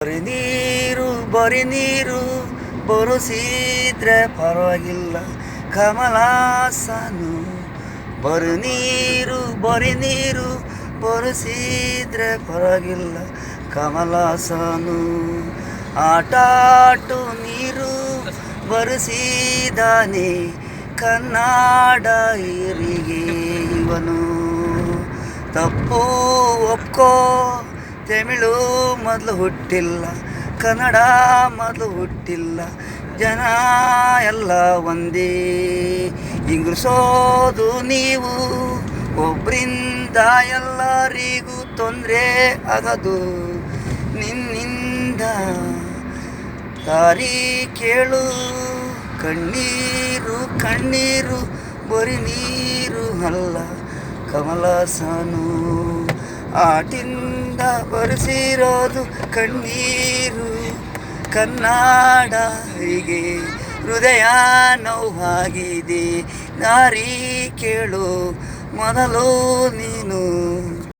ಬರಿ ನೀರು ಬರುಸಿದ್ರೆ ಪರವಾಗಿಲ್ಲ ಕಮಲಾಸನು. ಬರಿ ನೀರು ಬರುಸಿದ್ರೆ ಪರವಾಗಿಲ್ಲ ಕಮಲಾಸನು. ಆಟಾಟು ನೀರು ಬರುಸಿದಾನೆ ಕನ್ನಡ ಹಿರಿಗೆ ಇವನು. ತಪ್ಪು ಒಪ್ಕೋ, ತಮಿಳು ಮೊದಲು ಹುಟ್ಟಿಲ್ಲ, ಕನ್ನಡ ಮೊದಲು ಹುಟ್ಟಿಲ್ಲ, ಜನ ಎಲ್ಲ ಒಂದೇ. ಇಂಗ್ಲಿಸೋದು ನೀವು ಒಬ್ಬರಿಂದ ಎಲ್ಲರಿಗೂ ತೊಂದರೆ ಆಗದು ನಿನ್ನಿಂದ. ದಾರಿ ಕೇಳು, ಕಣ್ಣೀರು ಬರಿ ನೀರು ಅಲ್ಲ ಕಮಲಾಸನು. ಆಟಿಂದ ಬರೆಸಿರೋದು ಕಣ್ಣೀರು ಕನ್ನಡ ಹೀಗೆ ಹೃದಯ ನೋವಾಗಿದೆ. ದಾರಿ ಕೇಳು ಮೊದಲು ನೀನು.